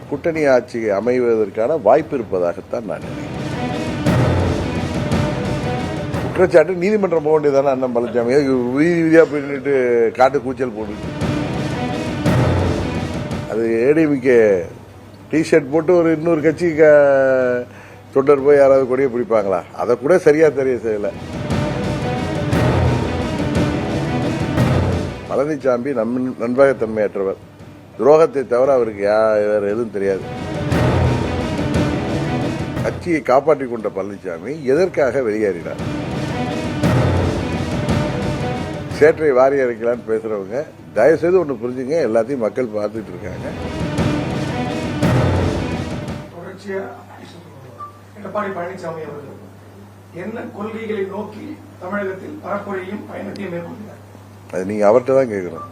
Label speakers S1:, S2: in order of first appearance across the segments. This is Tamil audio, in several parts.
S1: கூட்டணி ஆட்சி அமைவதற்கான வாய்ப்பு இருப்பதாகத்தான் நான் நினைக்கிறேன். குற்றச்சாட்டு நீதிமன்றம் போக வேண்டியதானே அண்ணன் பழனிசாமி வீதியா போயிட்டு காட்டு கூச்சல் போட்டு அது ஏடிஎம்கே டிஷர்ட் போட்டு ஒரு இன்னொரு கட்சி தொண்டர் போய் யாராவது கொடியை பிடிப்பாங்களா? அதை கூட சரியா தெரிய செய்யல. பழனிசாமி நண்பகத்தன்மையற்றவர். துரோகத்தை தவிர அவருக்கு வேற எதுவும் தெரியாது. கட்சியை காப்பாற்றிக் கொண்ட பழனிசாமி எதற்காக வெளியேறினார்? சேற்றை வாரி அரைக்கலான்னு பேசுறவங்க தயவு செய்து ஒன்று புரிஞ்சுங்க. எல்லாத்தையும் மக்கள் பார்த்துட்டு இருக்காங்க.
S2: எடப்பாடி பழனிசாமி அவர்கள் என்ன கொள்கைகளை நோக்கி தமிழகத்தில் பரப்புரையும் பயணத்தையும் மேற்கொண்டார்?
S1: அது நீங்க அவர்கிட்ட தான் கேட்கணும்.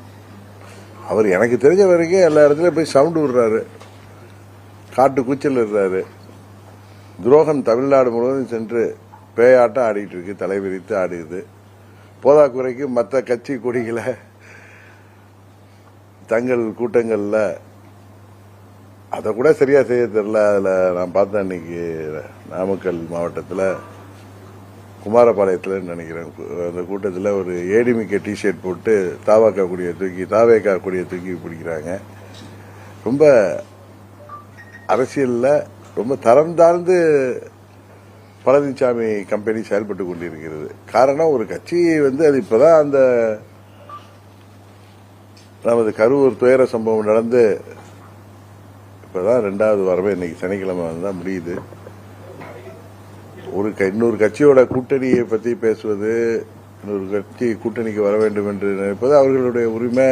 S1: அவர் எனக்கு தெரிஞ்ச வரைக்கும் எல்லா இடத்துலயும் போய் சவுண்ட் விடுறாரு, காட்டு கூச்சல் இருறாரு. துரோகம் தமிழ்நாடு முழுவதும் சென்று பேயாட்டம் ஆடிட்டு இருக்கு, தலைவிரித்து ஆடுது. போதாக்குறைக்கு மற்ற கட்சி கொடிகளை தங்கள் கூட்டங்கள்ல அதை கூட சரியா செய்ய தெரியல. அதுல நான் பார்த்தேன் அன்னைக்கு நாமக்கல் மாவட்டத்தில் குமாரபாளையத்தில் நினைக்கிறேன், அந்த கூட்டத்தில் ஒரு ஏடிஎம்கே டிஷர்ட் போட்டு தாவேகா கொடியை தூக்கி பிடிக்கிறாங்க. ரொம்ப அரசியல்ல ரொம்ப தரம் தாழ்ந்து பழனிசாமி கம்பெனி செயல்பட்டு கொண்டிருக்கிறது. காரணம், ஒரு கட்சி அது இப்பதான் அந்த நமது கரூர் துயர சம்பவம் நடந்து இப்பதான் 2வது வாரமே இன்னைக்கு சனிக்கிழமை தான் முடியுது. இன்னொரு கட்சியோட கூட்டணியை பத்தி பேசுவது, இன்னொரு கட்சி கூட்டணிக்கு வர வேண்டும் என்று நினைப்பது அவர்களுடைய உரிமை.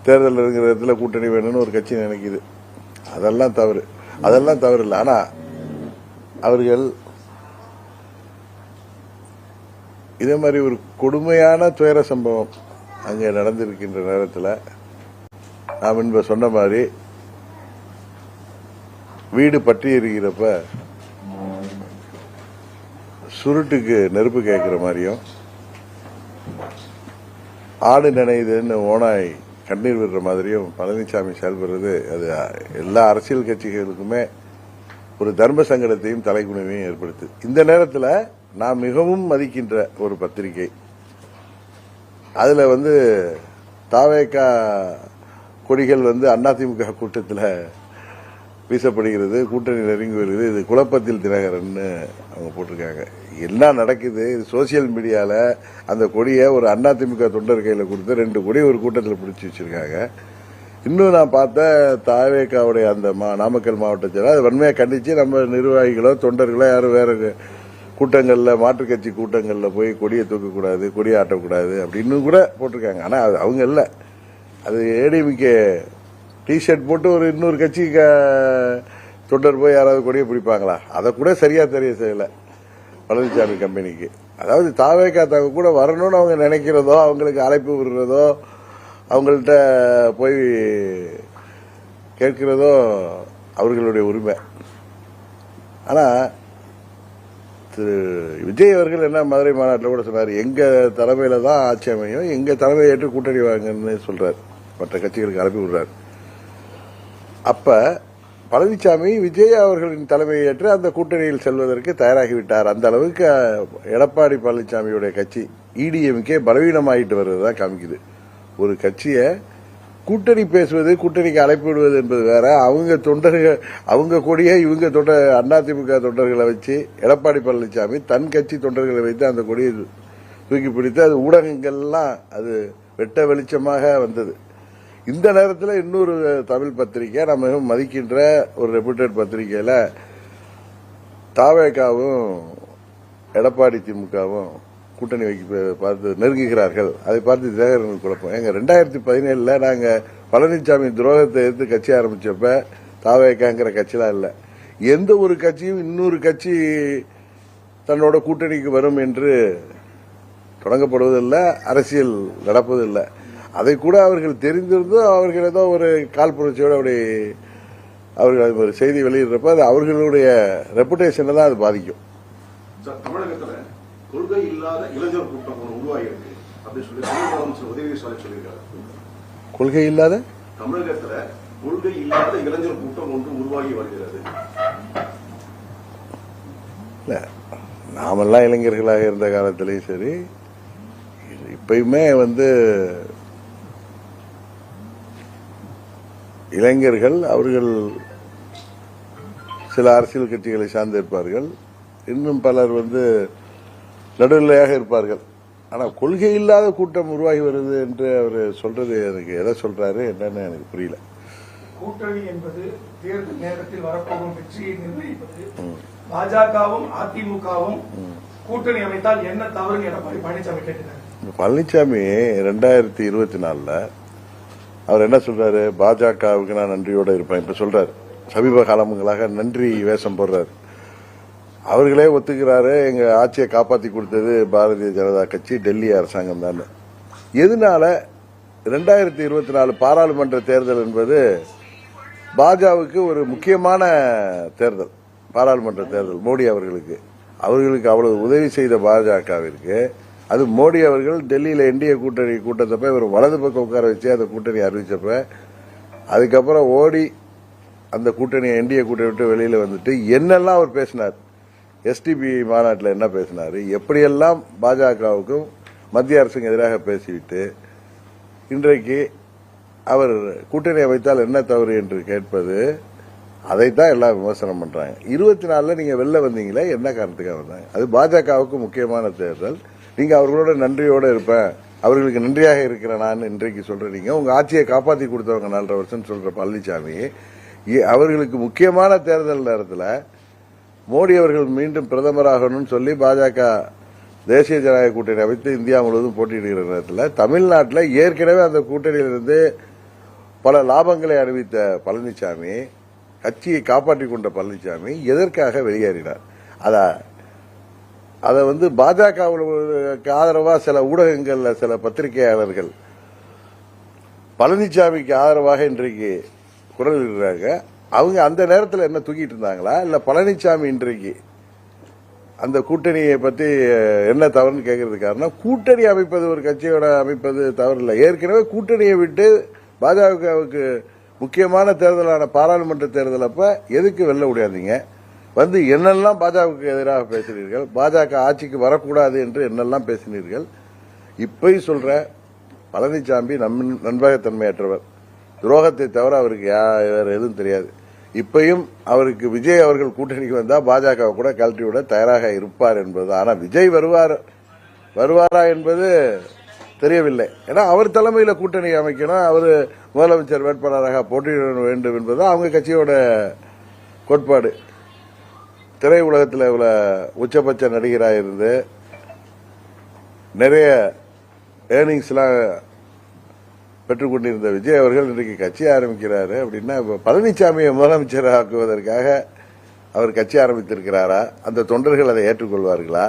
S1: தேர்தல் இருக்கிற இடத்துல கூட்டணி வேணும்னு ஒரு கட்சி நினைக்குது. அதெல்லாம் தவறு இல்லை. ஆனா அவர்கள் இதே மாதிரி ஒரு கொடுமையான துயர சம்பவம் அங்கே நடந்திருக்கின்ற நேரத்தில் நாம் முன்பு சொன்ன மாதிரி வீடு பற்றி எரிகிறப்ப சுருட்டுக்கு நெருப்பு கேட்கிற மாதிரியும், ஆடு நினைதுன்னு ஓனாய் கண்ணீர் விடுற மாதிரியும் பழனிசாமி செயல்படுறது அது எல்லா அரசியல் கட்சிகளுக்குமே ஒரு தர்ம சங்கடத்தையும் தலைக்குனிவையும் ஏற்படுத்து. இந்த நேரத்தில் நான் மிகவும் மதிக்கின்ற ஒரு பத்திரிகை, அதுல தாவேகா கொடிகள் அதிமுக கூட்டத்தில் வீசப்படுகிறது, கூட்டணி நெருங்கி வருகிறது. இது குழப்பத்தில் தினகரன் அவங்க போட்டிருக்காங்க. என்ன நடக்குது? இது சோசியல் மீடியால அந்த கொடியை ஒரு அதிமுக தொண்டர் கையில் கொடுத்து 2 கொடி ஒரு கூட்டத்தில் பிடிச்சி வச்சிருக்காங்க. இன்னும் நான் பார்த்த தாவேகாவுடைய அந்த நாமக்கல் மாவட்டத்தில் அது வன்மையாக கண்டிச்சு நம்ம நிர்வாகிகளோ தொண்டர்களோ யாரும் வேற கூட்டங்கள்ல மாற்றுக் கட்சி கூட்டங்கள்ல போய் கொடியை தூக்கக்கூடாது, கொடியை ஆட்டக்கூடாது அப்படின்னு கூட போட்டிருக்காங்க. ஆனா அது அவங்க இல்ல, அது ஏடிஎம்கே டிஷர்ட் போட்டு ஒரு இன்னொரு கட்சி தொண்டர் போய் யாராவது கொடியை பிடிப்பாங்களா? அதை கூட சரியா தெரிய செய்யல பழனிசாமி கம்பெனிக்கு. அதாவது தாவேகா கூட வரணும்னு அவங்க நினைக்கிறதோ, அவங்களுக்கு அழைப்பு விடுறதோ, அவங்கள்ட்ட போய் கேட்கிறதோ அவர்களுடைய உரிமை. ஆனா திரு விஜய் அவர்கள் என்ன மதுரை மாநாட்டில் கூட சொன்னார், எங்க தலைமையில தான் ஆட்சி அமையும், எங்க தலைமையை ஏற்று கூட்டணி வாங்கன்னு சொல்றாரு, மற்ற கட்சிகளுக்கு அனுப்பி விடுறாரு. அப்ப பழனிசாமி விஜய் அவர்களின் தலைமையை ஏற்று அந்த கூட்டணியில் செல்வதற்கு தயாராகிவிட்டார். அந்த அளவுக்கு எடப்பாடி பழனிசாமியுடைய கட்சி இடிஎம்கே பலவீனமாயிட்டு வருவதுதான் காமிக்குது. ஒரு கட்சியை கூட்டணி பேசுவது, கூட்டணிக்கு அழைப்பு விடுவது என்பது வேற. அவங்க தொண்டர்கள், அவங்க கொடியை இவங்க அதிமுக தொண்டர்களை வச்சு எடப்பாடி பழனிசாமி தன் கட்சி தொண்டர்களை வைத்து அந்த கொடியை தூக்கி பிடித்து அது ஊடகங்கள்லாம் அது வெட்ட வெளிச்சமாக வந்தது. இந்த நேரத்தில் இன்னொரு தமிழ் பத்திரிகை, நம்ம மதிக்கின்ற ஒரு ரெப்யூட்டட் பத்திரிகையில தாவேகாவும் எடப்பாடி திமுகவும் கூட்டணி பார்த்து நெருங்குகிறார்கள். அதை பார்த்து தினகரன் குழப்பம். எங்க 2017 நாங்க பழனிசாமி துரோகத்தை எதிர்த்து கட்சி ஆரம்பிச்சப்ப தாவேகாங்கிற கட்சிலாம் இல்ல. எந்த ஒரு கட்சியும் இன்னொரு கட்சி தன்னோட கூட்டணிக்கு வரும் என்று தொடங்கப்படுவதில்லை, அரசியல் நடப்பதில்லை. அதை கூட அவர்கள் தெரிந்திருந்து அவர்கள் ஏதோ ஒரு காழ்ப்புணர்ச்சியோட அப்படி அவர்கள் ஒரு செய்தி வெளியிடுறப்ப அது அவர்களுடைய ரெப்புடேஷனை தான் அது பாதிக்கும்.
S3: தமிழகத்தில் கொள்கை இல்லாத இளைஞர் கூட்டம் உருவாகி இருக்கு அப்படின்னு சொல்லி முதலமைச்சர் உதயநிதி ஸ்டாலின் சொல்லியிருக்காரு.
S1: கொள்கை இல்லாத
S3: தமிழகத்தில் கொள்கை இல்லாத இளைஞர் கூட்டம் ஒன்று உருவாகி வருகிறது.
S1: இல்ல, நாமெல்லாம் இளைஞர்களாக இருந்த காலத்திலையும் சரி, இப்பயுமே இளைஞர்கள் அவர்கள் சில அரசியல் கட்சிகளை சார்ந்திருப்பார்கள், இன்னும் பலர் நடுநிலையாக இருப்பார்கள். ஆனா கொள்கை இல்லாத கூட்டம் உருவாகி வருது என்று அவர் சொல்றது எனக்கு எதை சொல்றாரு என்னன்னு எனக்கு புரியல.
S2: கூட்டணி என்பது தேர்தல் நேரத்தில் வரப்போகும் வெற்றியை நிர்ணயிப்பது. பாஜகவும் அதிமுகவும் கூட்டணி அமைத்தால் என்ன தவறு எடப்பாடி பழனிசாமி கேட்டுறாரு.
S1: பழனிசாமி 2024 அவர் என்ன சொல்றாரு, பாஜகவுக்கு நான் நன்றியோட இருப்பேன் இப்ப சொல்றாரு. சமீப காலங்களாக நன்றி வேஷம் போடுறாரு. அவர்களே ஒத்துக்கிறாரு, எங்க ஆட்சியை காப்பாத்தி கொடுத்தது பாரதிய ஜனதா கட்சி, டெல்லி அரசாங்கம் தான். எதனால 2024 பாராளுமன்ற தேர்தல் என்பது பாஜகவுக்கு ஒரு முக்கியமான தேர்தல். பாராளுமன்ற தேர்தல் மோடி அவர்களுக்கு அவ்வளவு உதவி செய்த பாஜகவிற்கு, அது மோடி அவர்கள் டெல்லியில என்டிஏ கூட்டணி கூட்டத்தப்ப இவர் வலது பக்கம் உட்கார வச்சு அந்த கூட்டணி அறிவிச்சப்ப, அதுக்கப்புறம் ஓடி அந்த கூட்டணி என்டிஏ கூட்டணி விட்டு வெளியில வந்துட்டு என்னெல்லாம் அவர் பேசினார், எஸ்டிபி மாநாட்டில் என்ன பேசினார், எப்படியெல்லாம் பாஜகவுக்கும் மத்திய அரசுக்கு எதிராக பேசிவிட்டு இன்றைக்கு அவர் கூட்டணி அமைத்தால் என்ன தவறு என்று கேட்பது, அதைத்தான் எல்லாம் விமர்சனம் பண்றாங்க. 24 நீங்க வெளில வந்தீங்களே, என்ன காரணத்துக்காக வந்தாங்க? அது பாஜகவுக்கு முக்கியமான தேர்தல். நீங்க அவர்களோட நன்றியோட இருப்பேன், அவர்களுக்கு நன்றியாக இருக்கிறேன் நான் இன்றைக்கு சொல்றீங்க. உங்க ஆட்சியை காப்பாற்றி கொடுத்தவங்க 4.5 வருஷம் சொல்ற பழனிசாமி, அவர்களுக்கு முக்கியமான தேர்தல் நேரத்தில் மோடி அவர்கள் மீண்டும் பிரதமராகணும்னு சொல்லி பாஜக தேசிய ஜனநாயக கூட்டணி அமைத்து இந்தியா முழுவதும் போட்டியிடுகிற நேரத்தில் தமிழ்நாட்டில் ஏற்கனவே அந்த கூட்டணியிலிருந்து பல லாபங்களை அறிவித்த பழனிசாமி, கட்சியை காப்பாற்றிக் கொண்ட பழனிசாமி எதற்காக வெளியேறினார்? அதை பாஜகவுக்கு ஆதரவா சில ஊடகங்கள்ல சில பத்திரிகையாளர்கள் பழனிசாமிக்கு ஆதரவாக இன்றைக்கு குரல் இடுறாங்க. அவங்க அந்த நேரத்தில் என்ன தூக்கிட்டு இருந்தாங்களா, இல்ல பழனிசாமி இன்றைக்கு அந்த கூட்டணியை பத்தி என்ன தவறுன்னு கேட்கறது காரணம், கூட்டணி அமைப்பது ஒரு கட்சியோட அமைப்பது தவறு இல்லை. ஏற்கனவே கூட்டணியை விட்டு பாஜகவுக்கு முக்கியமான தேர்தலான பாராளுமன்ற தேர்தல் அப்ப எதுக்கு வெளில முடியாதீங்க, என்னெல்லாம் பாஜகவுக்கு எதிராக பேசினீர்கள், பாஜக ஆட்சிக்கு வரக்கூடாது என்று என்னெல்லாம் பேசினீர்கள். இப்பயும் சொல்ற பழனிசாமி நண்பகத்தன்மையற்றவர், துரோகத்தை தவிர அவருக்கு வேற எதுவும் தெரியாது. இப்பயும் அவருக்கு விஜய் அவர்கள் கூட்டணிக்கு வந்தா பாஜக கூட கழட்டி விட தயாராக இருப்பார் என்பது. ஆனா விஜய் வருவாரா என்பது தெரியவில்லை. ஏன்னா அவர் தலைமையில கூட்டணி அமைக்கணும், அவர் முதலமைச்சர் வேட்பாளராக போட்டியிட வேண்டும் என்பது அவங்க கட்சியோட கோட்பாடு. திரை உலகத்தில் இவ்வளவு உச்சபட்ச நடிகராக இருந்து நிறைய ஏர்னிங்ஸ் எல்லாம் பெற்றுக் கொண்டிருந்த விஜய் அவர்கள் இன்றைக்கு கட்சி ஆரம்பிக்கிறாரு அப்படின்னா, பழனிசாமியை முதலமைச்சர் ஆக்குவதற்காக அவர் கட்சி ஆரம்பித்திருக்கிறாரா? அந்த தொண்டர்கள் அதை ஏற்றுக்கொள்வார்களா?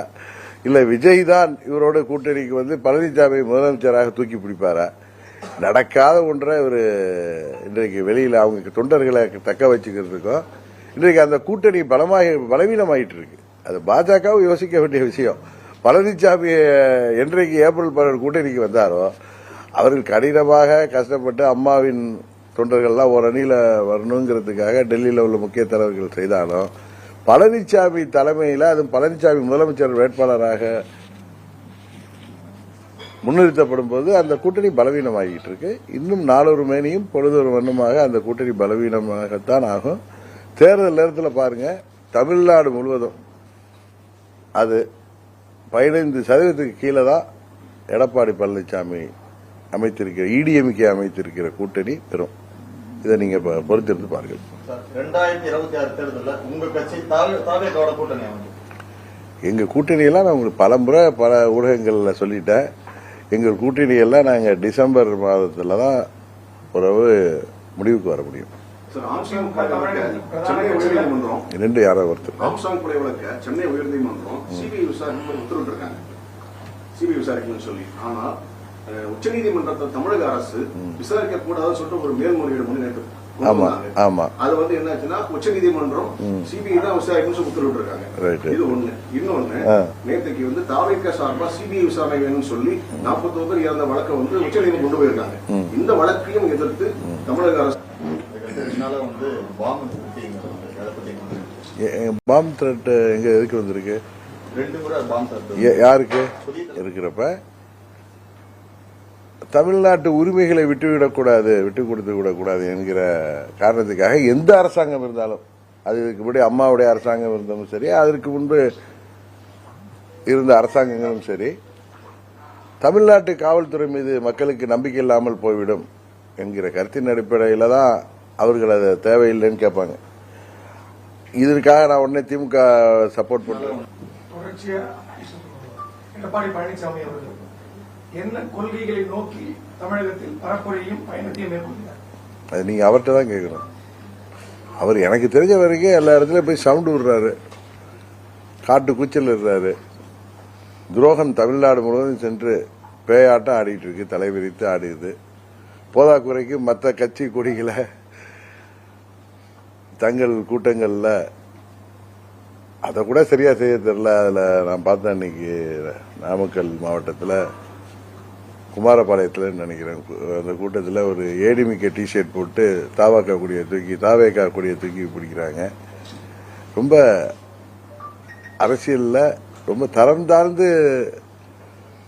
S1: இல்ல விஜய் தான் இவரோட கூட்டணிக்கு பழனிசாமி முதலமைச்சராக தூக்கி பிடிப்பாரா? நடக்காத ஒன்றை இவர் இன்றைக்கு வெளியில அவங்க தொண்டர்களை தக்க வச்சுக்கிறதுக்கும், இன்றைக்கு அந்த கூட்டணி பலவீனமாயிட்டு இருக்கு. அது பாஜகவும் யோசிக்க வேண்டிய விஷயம். பழனிசாமி என்றைக்கு ஏப்ரல் 12 கூட்டணிக்கு வந்தாரோ, அவர்கள் கடினமாக கஷ்டப்பட்டு அம்மாவின் தொண்டர்கள்லாம் ஒரு அணியில வரணுங்கிறதுக்காக டெல்லியில் உள்ள முக்கிய தலைவர்கள் செய்தாலும், பழனிசாமி தலைமையில், அதுவும் பழனிசாமி முதலமைச்சர் வேட்பாளராக முன்னிறுத்தப்படும் போது அந்த கூட்டணி பலவீனமாகிட்டு இருக்கு. இன்னும் நாளொரு மேனியும் பொழுதொரு வண்ணமாக அந்த கூட்டணி பலவீனமாகத்தான் ஆகும். தேர்தல் நேரத்தில் பாருங்க, தமிழ்நாடு முழுவதும் அது 15% கீழே தான் எடப்பாடி பழனிசாமி அமைத்திருக்கிற இடிஎம்கே அமைத்திருக்கிற கூட்டணி பெறும். இதை நீங்க பொறுத்திருந்து பாருங்கள்.
S4: 2026 தேர்தலில் உங்க கட்சி தாவேகோட கூட்டணி அமைக்கும்.
S1: எங்க கூட்டணியெல்லாம் நான் உங்களுக்கு பலமுறை பல ஊடகங்கள்ல சொல்லிட்டேன். எங்கள் கூட்டணியெல்லாம் நாங்க டிசம்பர் மாதத்துல தான் உறவு முடிவுக்கு வர முடியும்.
S3: சென்னை உயர்நீதிமன்றம்
S1: 2 யாரோ ஒருத்தர்
S3: ஆம்ஸ்ட்ராங் கொலை வழக்க சென்னை உயர்நீதிமன்றம் சிபிஐ விசாரிக்க உத்தரவிட்டிருக்காங்க, சிபிஐ விசாரிக்கணும்னு சொல்லி. ஆனால் உச்சநீதிமன்றத்தை தமிழக அரசு விசாரிக்க கூடாதுன்னு சொல்லிட்டு ஒரு மேல்முறையீடு முன்னெடுத்து அது என்னாச்சுன்னா உச்சநீதிமன்றம் சிபிஐ தான் விசாரிக்கணும்னு உத்தரவிட்டு இருக்காங்க. இது ஒண்ணு. இன்னொன்னு, நேற்றுக்கு தாவேகா சார்பா சிபிஐ விசாரணை வேணும்னு சொல்லி 41 பேர் இறந்த வழக்கை உச்சநீதிமன்றம் கொண்டு போயிருக்காங்க. இந்த வழக்கையும் எதிர்த்து தமிழக அரசு
S4: இதனால வந்து பாம்பு அதை பத்தி
S1: பாம் த்ரெட் எங்க எதுக்கு வந்திருக்கு?
S4: 2 முறை பாம்பு த்ரெட்
S1: யாருக்கு இருக்கிறப்ப தமிழ்நாட்டு உரிமைகளை விட்டுவிடக்கூடாது, விட்டு கொடுத்து விடக்கூடாது என்கிற காரணத்துக்காக எந்த அரசாங்கம் இருந்தாலும், அது இதுக்கு முன்னாடி அம்மாவுடைய அரசாங்கம் இருந்தாலும் சரி, அதற்கு முன்பு இருந்த அரசாங்கங்களும் சரி, தமிழ்நாட்டு காவல்துறை மீது மக்களுக்கு நம்பிக்கை இல்லாமல் போய்விடும் என்கிற கருத்தின் அடிப்படையில் தான் அவர்கள் அதை தேவையில்லைன்னு கேட்பாங்க. இதற்காக நான் உடனே திமுக சப்போர்ட் பண்றேன்.
S2: தொடர்ச்சியா எடப்பாடி பழனிசாமி அவர்கள் என்ன கொள்கைகளை நோக்கி தமிழகத்தில் பரப்புரையும் பயணத்தையும் மேற்கொள்கிறார்?
S1: அது நீங்க அவர்கிட்ட தான் கேட்கணும். அவர் எனக்கு தெரிஞ்ச வரைக்கும் எல்லா இடத்துலயும் போய் சவுண்ட் விடுறாரு, காட்டு கூச்சல் இருறாரு. துரோகம் தமிழ்நாடு முழுவதும் சென்று பேயாட்டம் ஆடிட்டு இருக்கு, தலைவிரித்து ஆடிடுது. போதாக்குறைக்கு மற்ற கட்சி கொடிகளை தங்கள் கூட்டங்கள்ல அதை கூட சரியா செய்ய தெரியல. அதுல நான் பார்த்தேன் அன்னைக்கு நாமக்கல் மாவட்டத்தில் குமாரபாளையத்தில் நினைக்கிறேன், அந்த கூட்டத்தில் ஒரு ஏடிமிக்க டிஷர்ட் போட்டு தாவேகா கொடியை தூக்கி பிடிக்கிறாங்க. ரொம்ப அரசியல்ல ரொம்ப தரம் தாழ்ந்து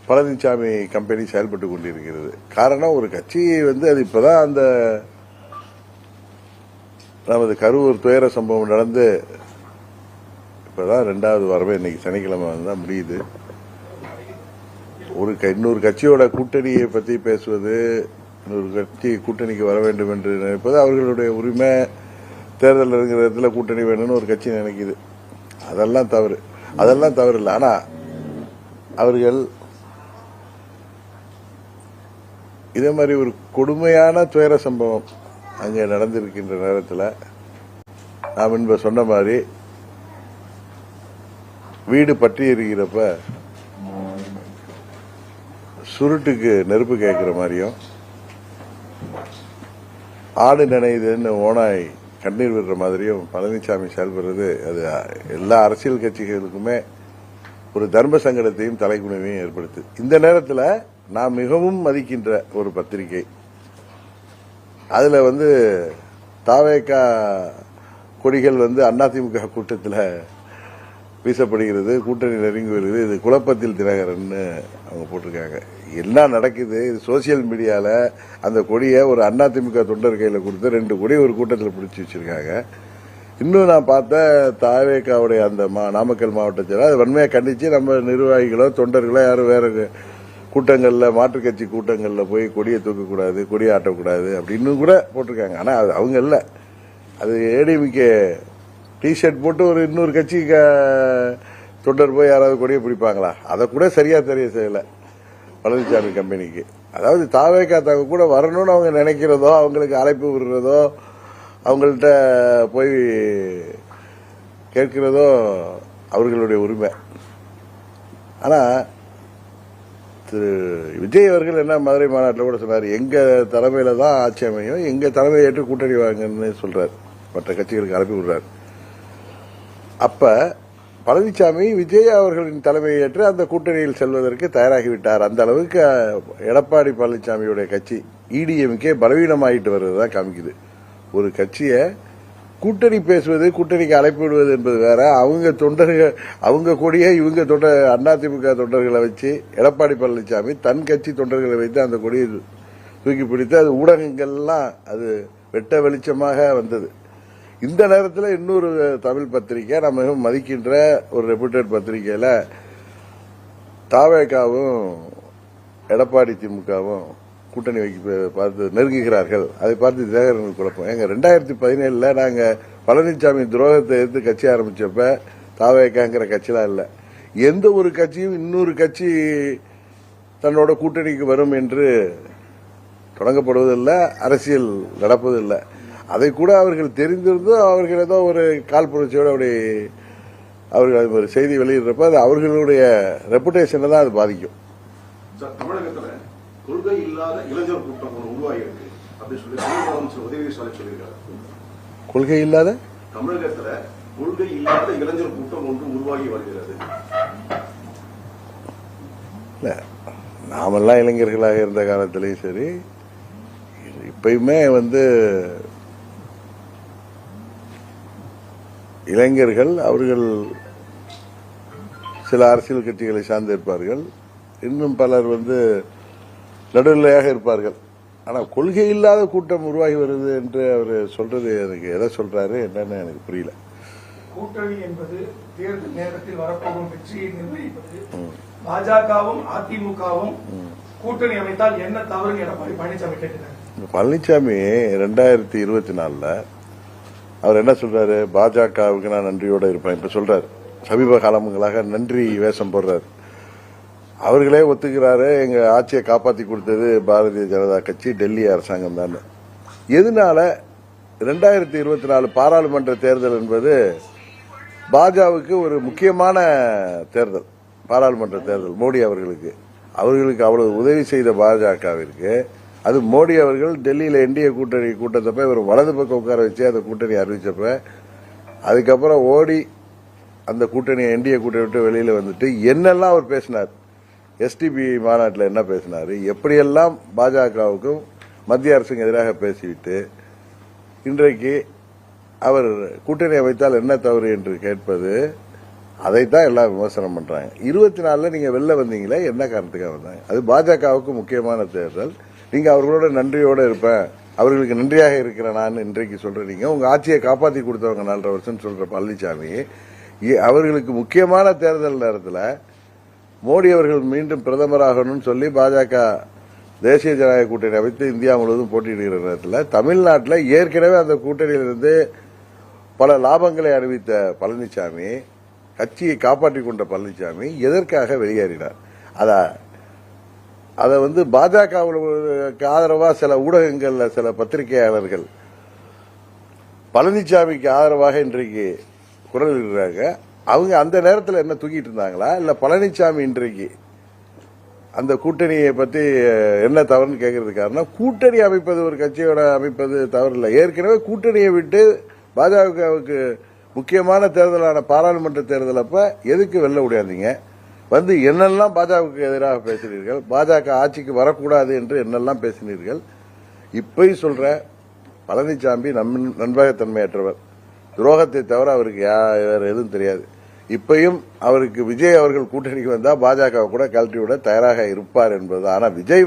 S1: பழனிசாமி கம்பெனி செயல்பட்டு கொண்டிருக்கிறது. காரணம், ஒரு கட்சி அது இப்பதான் அந்த நமது கரூர் துயர சம்பவம் நடந்து இப்பதான் 2வது வாரமே, இன்னைக்கு சனிக்கிழமை தான் முடியுது. இன்னொரு கட்சியோட கூட்டணியை பத்தி பேசுவது, இன்னொரு கட்சி கூட்டணிக்கு வர வேண்டும் என்று நினைப்பது அவர்களுடைய உரிமை. தேர்தல் இருக்கிற இடத்துல கூட்டணி வேணும்னு ஒரு கட்சி நினைக்குது, அதெல்லாம் தவறு இல்லை. ஆனா அவர்கள் இதே மாதிரி ஒரு கொடுமையான துயர சம்பவம் அங்கே நடந்திருக்கின்ற நேரத்தில் நாம் முன்பு சொன்ன மாதிரி வீடு பற்றி எரிகிறப்ப சுருட்டுக்கு நெருப்பு கேட்கிற மாதிரியும், ஆடு நினைதுன்னு ஓனாய் கண்ணீர் விடுற மாதிரியும் பழனிசாமி செயல்படுறது, அது எல்லா அரசியல் கட்சிகளுக்குமே ஒரு தர்ம சங்கடத்தையும் தலைக்குணிவையும் ஏற்படுத்து. இந்த நேரத்தில் நான் மிகவும் மதிக்கின்ற ஒரு பத்திரிகை, அதுல தாவேகா கொடிகள் அதிமுக கூட்டத்தில் வீசப்படுகிறது, கூட்டணி நெருங்கி வருகிறது, இது குழப்பத்தில் தினகரன்னு அவங்க போட்டிருக்காங்க. என்ன நடக்குது? இது சோசியல் மீடியால அந்த கொடியை ஒரு அதிமுக தொண்டர் கையில கொடுத்து 2 கொடி ஒரு கூட்டத்தில் பிடிச்சி வச்சிருக்காங்க. இன்னும் நான் பார்த்த தாவேகாவுடைய அந்த நாமக்கல் மாவட்டத்தில் அது வன்மையாக கண்டிச்சு நம்ம நிர்வாகிகளோ தொண்டர்களோ யாரும் வேற கூட்டங்கள்ல, மாற்றுக் கட்சி கூட்டங்கள்ல போய் கொடியை தூக்கக்கூடாது, கொடியை ஆட்டக்கூடாது அப்படின்னு கூட போட்டிருக்காங்க. ஆனா அது அவங்க இல்ல, அது ஏடிஎம்கே டிஷர்ட் போட்டு ஒரு இன்னொரு கட்சி தொண்டர் போய் யாராவது கொடியை பிடிப்பாங்களா? அதை கூட சரியா தெரிய செய்யல பழனிசாமி கம்பெனிக்கு. அதாவது தாவேகா தாங்க கூட வரணும்னு அவங்க நினைக்கிறதோ, அவங்களுக்கு அழைப்பு விடுறதோ, அவங்கள்ட்ட போய் கேட்கிறதோ அவர்களுடைய உரிமை. ஆனா திரு விஜய் அவர்கள் என்ன மதுரை மாநாட்டில் கூட சொன்னார், எங்க தலைமையில தான் ஆட்சி அமையும், எங்க தலைமையை ஏற்று கூட்டணி வாங்கன்னு சொல்றாரு, மற்ற கட்சிகளுக்கு அனுப்பி விடுறாரு. அப்ப பழனிசாமி விஜய் அவர்களின் தலைமையை ஏற்று அந்த கூட்டணியில் செல்வதற்கு தயாராகிவிட்டார். அந்த அளவுக்கு எடப்பாடி பழனிசாமியுடைய கட்சி இடிஎம்கே பலவீனமாயிட்டு வருவதா காமிக்குது. ஒரு கட்சியை கூட்டணி பேசுவது, கூட்டணிக்கு அழைப்பு விடுவது என்பது வேற. அவங்க தொண்டர்கள், அவங்க கொடியை இவங்க அதிமுக தொண்டர்களை வச்சு எடப்பாடி பழனிசாமி தன் கட்சி தொண்டர்களை வைத்து அந்த கொடியை தூக்கி பிடித்து அது ஊடகங்கள்லாம் அது வெட்ட வெளிச்சமாக வந்தது. இந்த நேரத்தில் இன்னொரு தமிழ் பத்திரிகை, நம்ம மிகவும் மதிக்கின்ற ஒரு ரெப்யூட்டட் பத்திரிகையில தாவேகாவும் எடப்பாடி திமுகவும் கூட்டணி பார்த்து நெருங்குகிறார்கள். அதை பார்த்து தினகரன் குழப்பம். எங்க 2017 நாங்க பழனிசாமி துரோகத்தை எதிர்த்து கட்சி ஆரம்பிச்சப்ப தாவேகாங்கிற கட்சிலாம் இல்ல. எந்த ஒரு கட்சியும் இன்னொரு கட்சி தன்னோட கூட்டணிக்கு வரும் என்று தொடங்கப்படுவதில்லை, அரசியல் நடப்பதில்லை. அதை கூட அவர்கள் தெரிந்திருந்தும் அவர்கள் ஏதோ ஒரு காழ்ப்புணர்ச்சியோட அப்படி அவர்கள் ஒரு செய்தி வெளியிடுறப்ப அது அவர்களுடைய ரெப்புடேஷனை தான் அது பாதிக்கும்.
S3: தமிழகத்துல கொள்கை இல்லாத இளைஞர் கூட்டம் ஒன்று உருவாகி இருக்கு அப்படின்னு சொல்லி முதலமைச்சர் உதயநிதி ஸ்டாலின் சொல்லியிருக்காரு.
S1: கொள்கை இல்லாத
S3: தமிழகத்துல கொள்கை இல்லாத இளைஞர் கூட்டம் ஒன்று உருவாகி வருகிறது.
S1: இல்ல, நாமெல்லாம் இளைஞர்களாக இருந்த காலத்திலையும் சரி, இப்பயுமே இளைஞர்கள் அவர்கள் சில அரசியல் கட்சிகளை சார்ந்திருப்பார்கள், இன்னும் பலர் நடுநிலையாக இருப்பார்கள். ஆனா கொள்கை இல்லாத கூட்டம் உருவாகி வருது என்று அவர் சொல்றது எனக்கு எதை சொல்றாரு என்னன்னு எனக்கு புரியல.
S2: கூட்டணி என்பது தேர்தல் நேரத்தில் வரப்போகும் வெற்றியை நிர்ணயிப்பது. பாஜகவும் அதிமுகவும் கூட்டணி அமைத்தால் என்ன தவறுன்னு எடப்பாடி பழனிசாமி கேட்டுட்டாங்க.
S1: பழனிசாமி 2024 அவர் என்ன சொல்றாரு, பாஜகவுக்கு நான் நன்றியோட இருப்பேன் இப்ப சொல்றாரு. சமீப காலங்களாக நன்றி வேஷம் போடுறாரு. அவர்களே ஒத்துக்கிறாரு, எங்க ஆட்சியை காப்பாத்தி கொடுத்தது பாரதிய ஜனதா கட்சி, டெல்லி அரசாங்கம் தான். எதனால 2024 பாராளுமன்ற தேர்தல் என்பது பாஜகவுக்கு ஒரு முக்கியமான தேர்தல். பாராளுமன்ற தேர்தல் மோடி அவர்களுக்கு அவ்வளவு உதவி செய்த பாஜகவிற்கு, அது மோடி அவர்கள் டெல்லியில என்டிஏ கூட்டணி கூட்டத்தப்ப இவர் வலது பக்கம் உட்கார வச்சு அந்த கூட்டணி அறிவிச்சப்ப, அதுக்கப்புறம் ஓடி அந்த கூட்டணி என்டிஏ கூட்டணி விட்டு வெளியில வந்துட்டு என்னெல்லாம் அவர் பேசினார், எஸ்டிபி மாநாட்டில் என்ன பேசினார், எப்படியெல்லாம் பாஜகவுக்கும் மத்திய அரசுக்கு எதிராக பேசிவிட்டு இன்றைக்கு அவர் கூட்டணி அமைத்தால் என்ன தவறு என்று கேட்பது, அதைத்தான் எல்லாம் விமர்சனம் பண்றாங்க. 24 நீங்க வெளில வந்தீங்களே, என்ன காரணத்துக்காக வந்தாங்க? அது பாஜகவுக்கு முக்கியமான தேர்தல். நீங்க அவர்களோட நன்றியோட இருப்பேன், அவர்களுக்கு நன்றியாக இருக்கிறேன் நான் இன்றைக்கு சொல்றீங்க. உங்க ஆட்சியை காப்பாற்றி கொடுத்தவங்க 4.5 வருஷம் சொல்ற பழனிசாமி, அவர்களுக்கு முக்கியமான தேர்தல் நேரத்தில் மோடி அவர்கள் மீண்டும் பிரதமராகணும்னு சொல்லி பாஜக தேசிய ஜனநாயக கூட்டணி அமைத்து இந்தியா முழுவதும் போட்டியிடுகிற நேரத்தில் தமிழ்நாட்டில் ஏற்கனவே அந்த கூட்டணியிலிருந்து பல லாபங்களை அறிவித்த பழனிசாமி, கட்சியை காப்பாற்றிக் கொண்ட பழனிசாமி எதற்காக வெளியேறினார்? அதை பாஜகவுக்கு ஆதரவா சில ஊடகங்கள்ல சில பத்திரிகையாளர்கள் பழனிசாமிக்கு ஆதரவாக இன்றைக்கு குரல் இடுறாங்க. அவங்க அந்த நேரத்தில் என்ன தூக்கிட்டு இருந்தாங்களா, இல்ல பழனிசாமி இன்றைக்கு அந்த கூட்டணியை பத்தி என்ன தவறுன்னு கேட்கறது காரணம், கூட்டணி அமைப்பது ஒரு கட்சியோட அமைப்பது தவறு இல்லை. ஏற்கனவே கூட்டணியை விட்டு பாஜகவுக்கு முக்கியமான தேர்தலான பாராளுமன்ற தேர்தல் அப்ப எதுக்கு வெளில ஓடியாந்தீங்க? என்னெல்லாம் பாஜகவுக்கு எதிராக பேசினீர்கள், பாஜக ஆட்சிக்கு வரக்கூடாது என்று என்னெல்லாம் பேசினீர்கள். இப்பயும் சொல்ற பழனிசாமி நண்பகத்தன்மையற்றவர், துரோகத்தை தவிர அவருக்கு வேற எதுவும் தெரியாது. இப்பயும் அவருக்கு விஜய் அவர்கள் கூட்டணிக்கு வந்தா பாஜக கூட கழட்டி விட தயாராக இருப்பார் என்பது. ஆனா விஜய்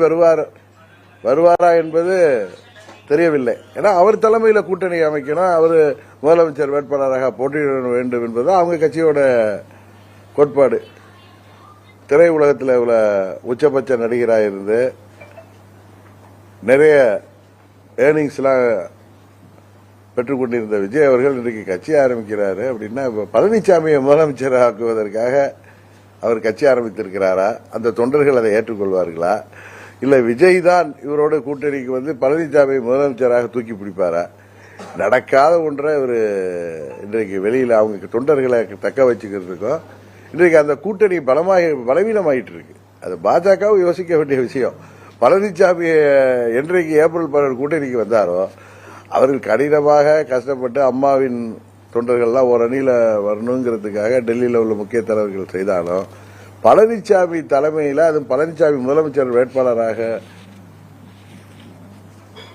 S1: வருவாரா என்பது தெரியவில்லை. ஏன்னா அவர் தலைமையில கூட்டணி அமைக்கணும், அவர் முதலமைச்சர் வேட்பாளராக போட்டியிட வேண்டும் என்பது அவங்க கட்சியோட கோட்பாடு. திரையுலகத்தில் இவ்வளவு உச்சபட்ச நடிகராக இருந்து நிறைய ஏர்னிங்ஸ் எல்லாம் பெற்றுக் கொண்டிருந்த விஜய் அவர்கள் இன்றைக்கு கட்சி ஆரம்பிக்கிறாரு அப்படின்னா, பழனிசாமியை முதலமைச்சர் ஆக்குவதற்காக அவர் கட்சி ஆரம்பித்திருக்கிறாரா? அந்த தொண்டர்கள் அதை ஏற்றுக்கொள்வார்களா? இல்ல விஜய் தான் இவரோட கூட்டணிக்கு பழனிசாமி முதலமைச்சராக தூக்கி பிடிப்பாரா? நடக்காத ஒன்றை இவர் இன்றைக்கு வெளியில அவங்க தொண்டர்களை தக்க வச்சுக்கிறதுக்கும் இன்றைக்கு அந்த கூட்டணி பலவீனமாயிட்டு இருக்கு. அது பாஜகவும் யோசிக்க வேண்டிய விஷயம். பழனிசாமி என்றைக்கு ஏப்ரல் 12 கூட்டணிக்கு வந்தாரோ, அவர்கள் கடினமாக கஷ்டப்பட்டு அம்மாவின் தொண்டர்கள்லாம் ஒரு அணியில வரணுங்கிறதுக்காக டெல்லியில் உள்ள முக்கிய தலைவர்கள் செய்தாலும், பழனிசாமி தலைமையில் அது பழனிசாமி முதலமைச்சர் வேட்பாளராக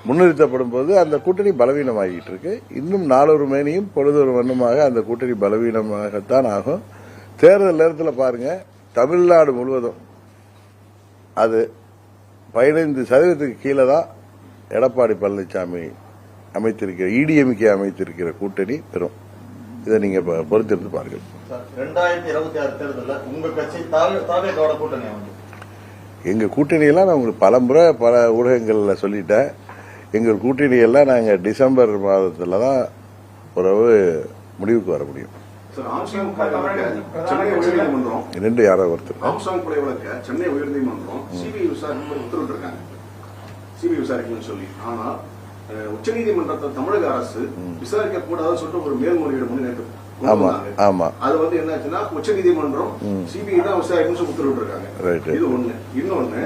S1: முன்னிறுத்தப்படும் போது அந்த கூட்டணி பலவீனமாகிட்டு இருக்கு. இன்னும் நாளொரு மேனியும் பொழுதொரு வண்ணமாக அந்த கூட்டணி பலவீனமாகத்தான் ஆகும். தேர்தல் நேரத்தில் பாருங்க, தமிழ்நாடு முழுவதும் அது 15% கீழே தான் எடப்பாடி பழனிசாமி அமைத்திருக்கிற இடிஎம்கே அமைத்திருக்கிற கூட்டணி பெறும். இதை நீங்க பொறுத்திருந்து பாருங்கள்.
S4: 2026 தேர்தலில் உங்க கட்சி தாவேகாவோட கூட்டணி
S1: எங்க கூட்டணியெல்லாம் நான் உங்களுக்கு பலமுறை பல ஊடகங்கள்ல சொல்லிட்டேன். எங்கள் கூட்டணியெல்லாம் நாங்க டிசம்பர் மாதத்துல தான் உறவு முடிவுக்கு வர முடியும்.
S3: சென்னை உயர்நீதிமன்றம்
S1: இரண்டு யாரோ ஒருத்தர்
S3: ஆம்சாங் கொலை வழக்க சென்னை உயர்நீதிமன்றம் சிபிஐ விசாரணை உத்தரவிட்டிருக்காங்க, சிபிஐ விசாரிக்கணும்னு சொல்லி. ஆனா உச்சநீதிமன்றத்தை தமிழக அரசு விசாரிக்க கூடாதுன்னு சொல்லிட்டு ஒரு மேல்முறையீடு முன்னெடுத்து அது என்னாச்சுன்னா உச்சநீதிமன்றம் சிபிஐ தான் விசாரிக்கணும்னு உத்தரவிட்டிருக்காங்க. இது ஒண்ணு. இன்னொன்னு,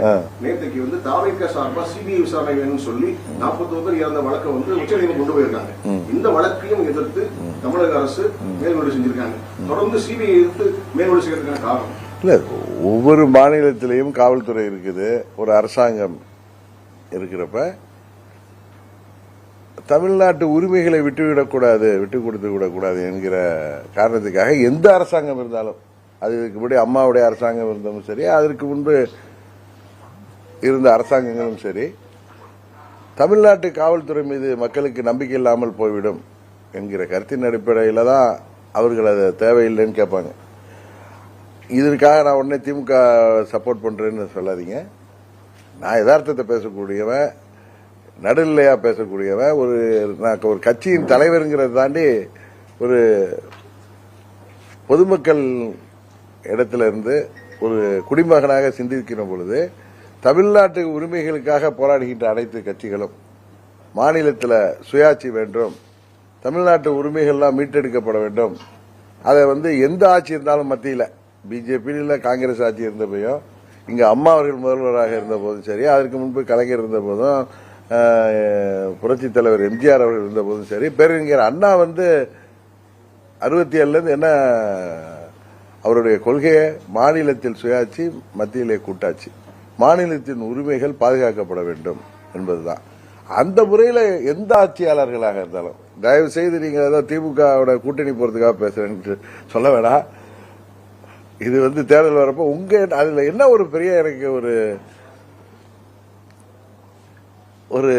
S3: நேற்றுக்கு தாவேகா சார்பா சிபிஐ விசாரணை வேணும்னு சொல்லி 41 பேர் இறந்த வழக்கை உச்சநீதிமன்றம் கொண்டு போயிருக்காங்க. இந்த வழக்கையும் எதிர்த்து தமிழக அரசு மேல்முறையீடு செஞ்சிருக்காங்க. தொடர்ந்து சிபிஐ எதிர்த்து மேல்முறையீடு செய்யறதுக்கான காரணம்
S1: இல்ல, ஒவ்வொரு மாநிலத்திலையும் காவல்துறை இருக்குது, ஒரு அரசாங்கம் இருக்கிறப்ப தமிழ்நாட்டு உரிமைகளை விட்டுவிடக்கூடாது, விட்டு கொடுத்து விடக்கூடாது என்கிற காரணத்துக்காக எந்த அரசாங்கம் இருந்தாலும், அது இதுக்கு முன்னாடி அம்மாவுடைய அரசாங்கம் இருந்தாலும் சரி, அதற்கு முன்பு இருந்த அரசாங்கங்களும் சரி, தமிழ்நாட்டு காவல்துறை மீது மக்களுக்கு நம்பிக்கை இல்லாமல் போய்விடும் என்கிற கருத்தின் அடிப்படையில் தான் அவர்கள் அதை தேவையில்லைன்னு கேட்பாங்க. இதற்காக நான் உடனே திமுக சப்போர்ட் பண்றேன்னு சொல்லாதீங்க. நான் யதார்த்தத்தை பேசக்கூடியவன், நடுநிலையா பேசக்கூடியவன், நான் ஒரு கட்சியின் தலைவருங்கிறத தாண்டி ஒரு பொதுமக்கள் இடத்துல இருந்து ஒரு குடிமகனாக சிந்திக்கிற பொழுது தமிழ்நாட்டு உரிமைகளுக்காக போராடுகின்ற அனைத்து கட்சிகளும் மாநிலத்தில் சுயாட்சி வேண்டும், தமிழ்நாட்டு உரிமைகள்லாம் மீட்டெடுக்கப்பட வேண்டும். அதை எந்த ஆட்சி இருந்தாலும் மத்தியில் பிஜேபியில் காங்கிரஸ் ஆட்சி இருந்தப்பையும், இங்க அம்மா அவர்கள் முதல்வராக இருந்த போதும் சரி, அதற்கு முன்பு கலைஞர் இருந்த போதும், புரட்சி தலைவர் எம்ஜிஆர் அவர்கள் இருந்த போதும் சரி, பேரறிஞர் அண்ணா 67 என்ன அவருடைய கொள்கையை மாநிலத்தில் சுயாட்சி, மத்தியிலே கூட்டாட்சி, மாநிலத்தின் உரிமைகள் பாதுகாக்கப்பட வேண்டும் என்பதுதான். அந்த முறையில் எந்த ஆட்சியாளர்களாக இருந்தாலும், தயவு செய்து நீங்க ஏதோ திமுக கூட்டணி போறதுக்காக பேசுறேன்னு சொல்ல வேணாம். இது தேர்தல் வரப்போ அதுல என்ன ஒரு பெரிய எனக்கு ஒரு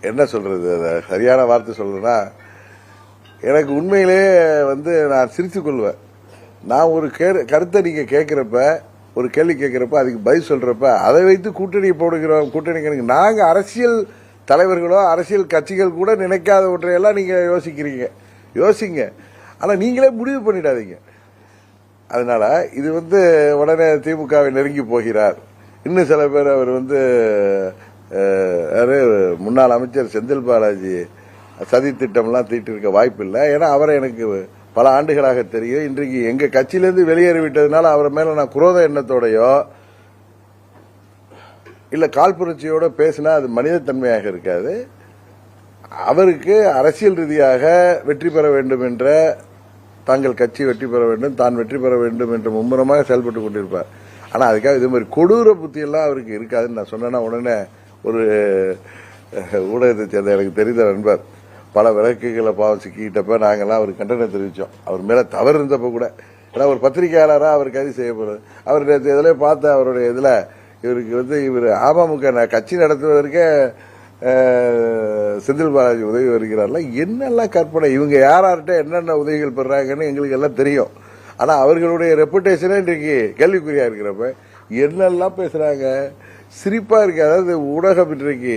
S1: என்ன சொல்றது, சரியான வார்த்தை சொல்றேன்னா, எனக்கு உண்மையிலேயே நான் சிரித்துக் கொள்வேன். நான் ஒரு கருத்தை நீங்க கேட்கிறப்ப, ஒரு கேள்வி கேட்கிறப்ப அதுக்கு பதில் சொல்றப்ப அதை வைத்து கூட்டணி போடுகிறோம், கூட்டணி நாங்க அரசியல் தலைவர்களோ அரசியல் கட்சிகள் கூட நினைக்காத ஒன்றையெல்லாம் நீங்க யோசிங்க. ஆனா நீங்களே முடிவு பண்ணிடாதீங்க. அதனால இது உடனே திமுகவை நெருங்கி போகிறார். இன்னும் சில பேர் அவர் முன்னாள் அமைச்சர் செந்தில் பாலாஜி சதி திட்டம்லாம் தீட்டிருக்க வாய்ப்பு இல்லை. ஏன்னா அவரை எனக்கு பல ஆண்டுகளாக தெரியும். இன்றைக்கு எங்க கட்சியிலிருந்து வெளியேறிவிட்டதுனால அவர் மேல நான் குரோத எண்ணத்தோடையோ இல்ல காழ்ப்புணர்ச்சியோட பேசினா அது மனிதத்தன்மையாக இருக்காது. அவருக்கு அரசியல் ரீதியாக வெற்றி பெற வேண்டும் என்ற, தாங்கள் கட்சி வெற்றி பெற வேண்டும், தான் வெற்றி பெற வேண்டும் என்று மும்முரமாக செயல்பட்டு கொண்டிருப்பார். ஆனா அதுக்காக இது மாதிரி கொடூர புத்தியெல்லாம் அவருக்கு இருக்காதுன்னு நான் சொன்னேன்னா, உடனே ஒரு ஊடகத்தை சேர்ந்த எனக்கு தெரிந்த நண்பர் பல விளக்குகளை பாவம் சிக்கிட்டப்ப நாங்கெல்லாம் அவருக்கு கண்டனம் தெரிவித்தோம். அவர் மேல தவறு இருந்தப்ப கூட. ஏன்னா ஒரு பத்திரிகையாளராக அவர் கைது செய்யப்படுறது. அவர் நேற்று இதில் பார்த்த அவருடைய இதில் இவருக்கு இவர் அமமுக கட்சி நடத்துவதற்கே செந்தில் பாலாஜி உதவி வருகிறார்ல, என்னெல்லாம் கற்பனை, இவங்க யார்கிட்ட என்னென்ன உதவிகள் பெறாங்கன்னு எங்களுக்கு எல்லாம் தெரியும். ஆனா அவர்களுடைய ரெப்புடேஷனே இன்றைக்கு கேள்விக்குறியா இருக்கிறப்ப என்னெல்லாம் பேசுறாங்க, சிரிப்பா இருக்கு. அதாவது ஊடகம் இன்றைக்கு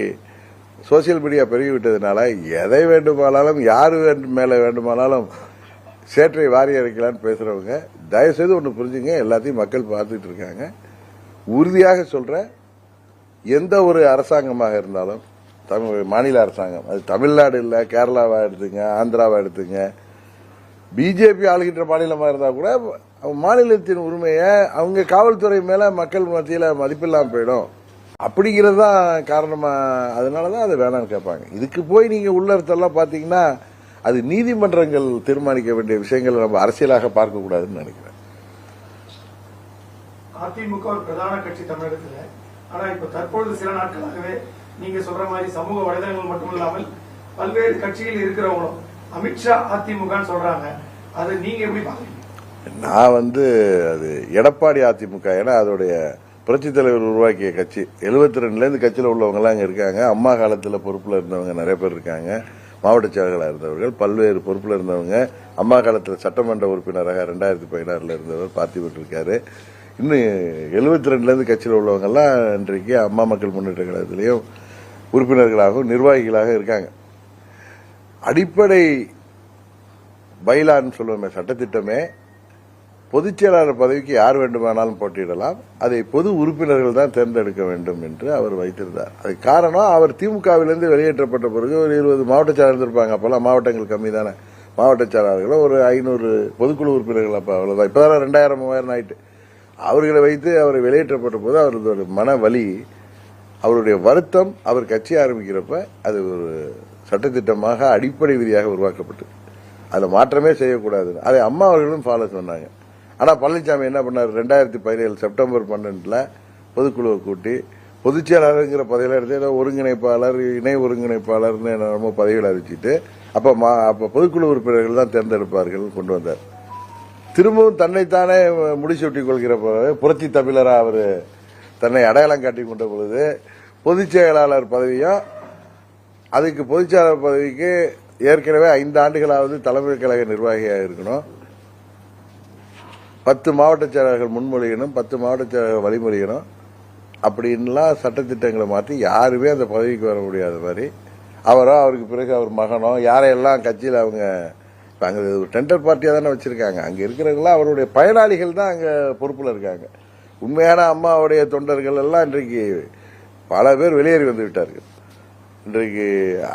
S1: சோசியல் மீடியா பெருகிவிட்டதுனால எதை வேண்டுமானாலும் யாரு மேல வேண்டுமானாலும் சேற்றை வாரி அரைக்கலான்னு பேசுறவங்க, தயவு செய்து ஒண்ணு புரிஞ்சுங்க, எல்லாத்தையும் மக்கள் பார்த்துட்டு இருக்காங்க. உறுதியாக சொல்ற, எந்த ஒரு அரசாங்கமாக இருந்தாலும், மாநில அரசாங்கம், அது தமிழ்நாடு இல்ல, கேரளாவா எடுத்துங்க, ஆந்திராவா எடுத்துங்க, பிஜேபி ஆளுகின்ற மாநிலமா இருந்தா கூட மாநிலத்தின் உரிமையை அவங்க காவல்துறை மேல மக்கள் மத்தியில மதிப்பில்லாம போயிடும். அப்படிங்கிறது தான் காரணமா, அதனாலதான் அதை வேணாம்னு கேட்பாங்க. இதுக்கு போய் நீங்க உள்ளர்த்தெல்லாம் பாத்தீங்கன்னா, அது நீதிமன்றங்கள் தீர்மானிக்க வேண்டிய விஷயங்களை நம்ம அரசியலாக பார்க்க கூடாதுன்னு நினைக்கிறேன்.
S2: அதிமுக ஒரு பிரதான கட்சி தமிழகத்தில். ஆனா இப்ப தற்பொழுது சில நாட்களாகவே நீங்க சொல்ற மாதிரி சமூக வலைதளங்கள் மட்டுமில்லாமல் பல்வேறு கட்சிகள் இருக்கிறவங்களும் அமித்ஷா அதிமுகன்னு சொல்றாங்க. அது நீங்க எப்படி பாக்குறீங்க?
S1: நான் அது எடப்பாடி அதிமுக, ஏன்னா அதோடைய புரட்சி தலைவர் உருவாக்கிய கட்சி. 72ல இருந்து கட்சியில் உள்ளவங்க எல்லாம் அங்க இருக்காங்க. அம்மா காலத்துல பொறுப்புல இருந்தவங்க நிறைய பேர் இருக்காங்க. மாவட்ட செயலாளர்களாக இருந்தவர்கள், பல்வேறு பொறுப்புல இருந்தவங்க. அம்மா காலத்துல சட்டமன்ற உறுப்பினராக 2016 இருந்தவர் பார்த்திபன் இருக்காரு. இன்னும் 72ல இருந்து கட்சியில் உள்ளவங்க எல்லாம் இன்றைக்கு அம்மா மக்கள் முன்னேற்ற கழகத்திலையும் உறுப்பினர்களாகவும் நிர்வாகிகளாக இருக்காங்க. அடிப்படை பைலான்னு சொல்லுவோமே, சட்டத்திட்டமே, பொதுச் செயலாளர் பதவிக்கு யார் வேண்டுமானாலும் போட்டியிடலாம், அதை பொது உறுப்பினர்கள் தான் தேர்ந்தெடுக்க வேண்டும் என்று அவர் வைத்திருந்தார். அதுக்கு காரணம், அவர் திமுகவிலிருந்து வெளியேற்றப்பட்ட பிறகு ஒரு 20 மாவட்ட செயலாளர் இருப்பாங்க. அப்பெல்லாம் மாவட்டங்கள் கம்மி தானே. மாவட்ட செயலாளர்களும் ஒரு 500 பொதுக்குழு உறுப்பினர்கள். அப்ப அவ்வளவுதான். இப்பதான் 2000 3000 ஆயிட்டு. அவர்களை வைத்து அவர் வெளியேற்றப்பட்ட போது அவரது ஒரு மன வலி, அவருடைய வருத்தம், அவர் கட்சி ஆரம்பிக்கிறப்ப அது ஒரு சட்டத்திட்டமாக அடிப்படை விதியாக உருவாக்கப்பட்டது. அதுல மாற்றமே செய்யக்கூடாது. அதை அம்மா அவர்களும் ஃபாலோ சொன்னாங்க. ஆனா பழனிசாமி என்ன பண்ணார், 2017 செப்டம்பர் 12 பொதுக்குழுவை கூட்டி பொதுச் செயலாளருங்கிற பதவியில எடுத்து ஏதோ ஒருங்கிணைப்பாளர், இணை ஒருங்கிணைப்பாளர்னு நம்ம பதவியில் அறிவிச்சிட்டு அப்ப பொதுக்குழு உறுப்பினர்கள் தான் தேர்ந்தெடுப்பார்கள் கொண்டு வந்தார். திரும்பவும் தன்னைத்தானே முடிசூட்டிக் கொள்கிற புரட்சி தமிழரா அவர் தன்னை அடையாளம் காட்டிக் கொண்ட பொழுது பொதுச் செயலாளர் பதவியும், அதுக்கு பொதுச் செயலாளர் பதவிக்கு ஏற்கனவே 5 ஆண்டுகளாவது தலைமை கழக நிர்வாகியாக இருக்கணும், 10 மாவட்ட செயலாளர்கள் முன்மொழியணும், 10 மாவட்ட செயலாளர்கள் வழிமொழியணும், அப்படின்லாம் சட்டத்திட்டங்களை மாற்றி யாருமே அந்த பதவிக்கு வர முடியாத மாதிரி அவரோ அவருக்கு பிறகு அவர் மகனோ யாரையெல்லாம் கட்சியில் அவங்க இப்போ அங்கே ஒரு டெண்டர் பார்ட்டியாக தானே வச்சிருக்காங்க. அங்கே இருக்கிறவங்களாம் அவருடைய பயனாளிகள் தான் அங்கே பொறுப்பில் இருக்காங்க. உண்மையான அம்மாவுடைய தொண்டர்கள் எல்லாம் இன்றைக்கு பல பேர் வெளியேறி வந்து விட்டார்கள். இன்றைக்கு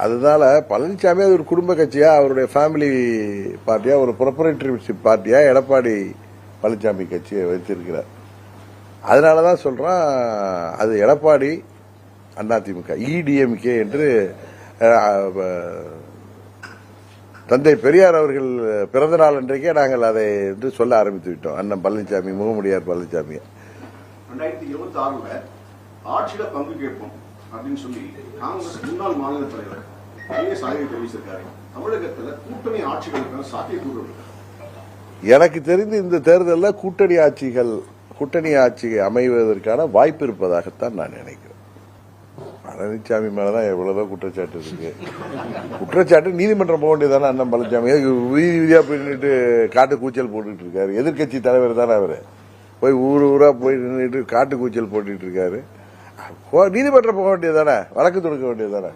S1: அதனால பழனிசாமி அது ஒரு குடும்ப கட்சியா, அவருடைய ஃபேமிலி பார்ட்டியா, ஒரு ப்ரொப்ரைட்டரிஷிப் பார்ட்டியா எடப்பாடி பழனிசாமி கட்சியை வைத்திருக்கிறார். அதனாலதான் சொல்றான் அது எடப்பாடி அதிமுக இடிஎம்கே என்று தந்தை பெரியார் அவர்கள் பிறந்த நாள் அன்றைக்கே நாங்கள் அதை என்று சொல்ல ஆரம்பித்து விட்டோம். அண்ணன் பழனிசாமி, முகமுடியார் பழனிசாமி
S3: 2026 ஆட்சியில பங்கு கேட்போம் அப்படின்னு சொல்லி காங்கிரஸ் முன்னாள் மாநில தலைவர் சாய்வை தெரிவிச்சிருக்காரு. தமிழகத்தில் கூட்டணி ஆட்சிகளுக்கான சாத்தியக்கூறு இருக்கு.
S1: எனக்கு தெரிந்து இந்த தேர்தலில் கூட்டணி ஆட்சி அமைவதற்கான வாய்ப்பு இருப்பதாகத்தான் நான் நினைக்கிறேன். பழனிசாமி மேலதான் எவ்வளவுதான் குற்றச்சாட்டு இருக்கு. குற்றச்சாட்டு நீதிமன்றம் போக வேண்டியதானே அண்ணன் பழனிசாமி வீதியா போயிட்டு காட்டு கூச்சல் போட்டுட்டு இருக்காரு. எதிர்கட்சி தலைவர் தானே அவரு, போய் ஊரா போய் நின்றுட்டு காட்டு கூச்சல் போட்டுட்டு இருக்காரு. நீதிமன்றம் போக வேண்டியதானே, வழக்கு தொடுக்க வேண்டியதானே.